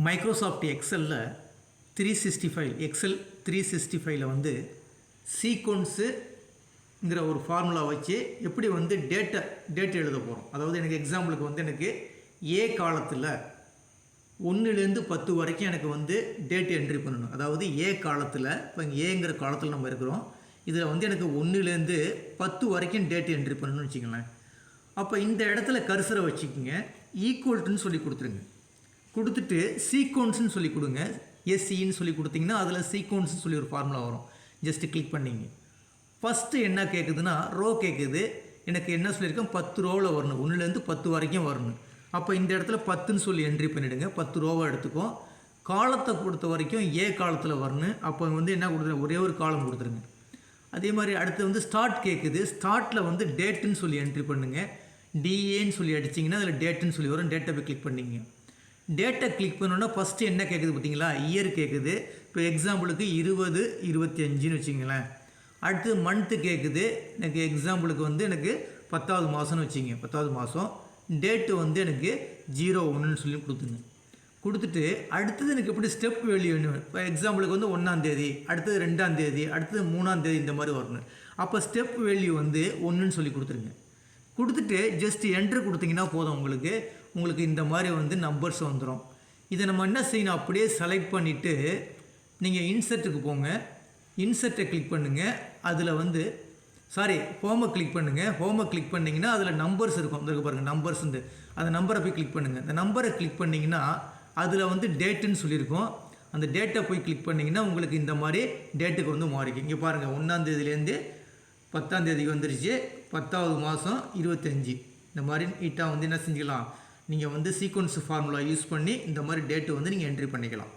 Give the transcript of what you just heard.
Microsoft எக்ஸலில் 365 XL 365ல் வந்து சீக்வன்ஸுங்கிற ஒரு formula வச்சு எப்படி வந்து டேட் எழுத போகிறோம். அதாவது எனக்கு எக்ஸாம்பிளுக்கு வந்து எனக்கு ஏ காலத்தில் 1லேருந்து 10 வரைக்கும் எனக்கு வந்து டேட் என்ட்ரி பண்ணணும். அதாவது ஏ காலத்தில் இப்போ ஏங்கிற காலத்தில் நம்ம இருக்கிறோம். இதில் வந்து எனக்கு 1லேருந்து 10 வரைக்கும் டேட் என்ட்ரி பண்ணணும்னு வச்சுங்களேன். அப்போ இந்த இடத்துல கர்சரை வச்சுக்கோங்க, ஈக்குவல்ட்டுன்னு சொல்லி கொடுத்துருங்க. கொடுத்துட்டு சீக்வன்ஸ்னு சொல்லி கொடுங்க. எஸ்சின்னு சொல்லி கொடுத்தீங்கன்னா அதில் சீக்வன்ஸ்னு சொல்லி ஒரு ஃபார்முலா வரும். ஜஸ்ட்டு கிளிக் பண்ணிங்க. ஃபஸ்ட்டு என்ன கேட்குதுன்னா ரோ கேட்குது. எனக்கு என்ன சொல்லியிருக்கேன், 10 ரோவில் வரணும், 1லேருந்து 10 வரைக்கும் வரணும். அப்போ இந்த இடத்துல 10ன்னு சொல்லி என்ட்ரி பண்ணிவிடுங்க. 10 ரோவை எடுத்துக்கும். காலத்தை பொறுத்த வரைக்கும் ஏ காலத்தில் வரணும். அப்போ வந்து என்ன கொடுத்துருங்க, ஒரே ஒரு காலம் கொடுத்துருங்க. அதே மாதிரி அடுத்து வந்து ஸ்டார்ட் கேட்குது. ஸ்டார்ட்டில் வந்து டேட்டுன்னு சொல்லி என்ட்ரி பண்ணுங்கள். டிஏன்னு சொல்லி அடிச்சிங்கன்னா அதில் டேட்டுன்னு சொல்லி வரும். டேட்டை போய் கிளிக் பண்ணிங்க. டேட்டை கிளிக் பண்ணோன்னா ஃபஸ்ட்டு என்ன கேட்குது பார்த்தீங்களா, இயர் கேட்குது. இப்போ எக்ஸாம்பிளுக்கு 20-25ன்னு வச்சிங்களேன். அடுத்து மந்த்து கேட்குது. எனக்கு எக்ஸாம்பிளுக்கு வந்து எனக்கு 10வது மாதம்னு வச்சிங்க. 10வது மாதம் டேட்டு வந்து எனக்கு 01ன்னு சொல்லி கொடுத்துங்க. கொடுத்துட்டு அடுத்தது எனக்கு எப்படி ஸ்டெப் வேல்யூ வேணும். இப்போ எக்ஸாம்பிளுக்கு வந்து 1ஆம் தேதி, அடுத்தது 2ஆம் தேதி, அடுத்தது 3ஆம் தேதி, இந்த மாதிரி வரணும். அப்போ ஸ்டெப் வேல்யூ வந்து 1ன்னு சொல்லி கொடுத்துருங்க. கொடுத்துட்டு ஜஸ்ட் என்ட்ரு கொடுத்தீங்கன்னா போதும். உங்களுக்கு இந்த மாதிரி வந்து நம்பர்ஸ் வந்துடும். இதை நம்ம என்ன செய்யணும், அப்படியே செலக்ட் பண்ணிவிட்டு நீங்கள் இன்சர்ட்டுக்கு போங்க. இன்சர்ட்டை கிளிக் பண்ணுங்கள். அதில் வந்து ஹோமை கிளிக் பண்ணுங்கள். ஹோமை கிளிக் பண்ணிங்கன்னா அதில் நம்பர்ஸ் இருக்கும். அதுக்கு பாருங்கள் நம்பர்ஸ்ன்ட்டு, அந்த நம்பரை போய் கிளிக் பண்ணுங்கள். அந்த நம்பரை கிளிக் பண்ணிங்கன்னா அதில் வந்து டேட்டுன்னு சொல்லியிருக்கோம். அந்த டேட்டை போய் கிளிக் பண்ணிங்கன்னா உங்களுக்கு இந்த மாதிரி டேட்டுக்கு வந்து மாறிக்கும். இங்கே பாருங்கள் 1ஆம் தேதியிலேருந்து 10ஆம் தேதிக்கு வந்துருச்சு. 10வது மாதம் 25. இந்த மாதிரி நீட்டாக வந்து என்ன செஞ்சுக்கலாம், நீங்கள் வந்து சீக்வன்ஸ் ஃபார்முலா யூஸ் பண்ணி இந்த மாதிரி டேட்டு வந்து நீங்கள் என்ட்ரி பண்ணிக்கலாம்.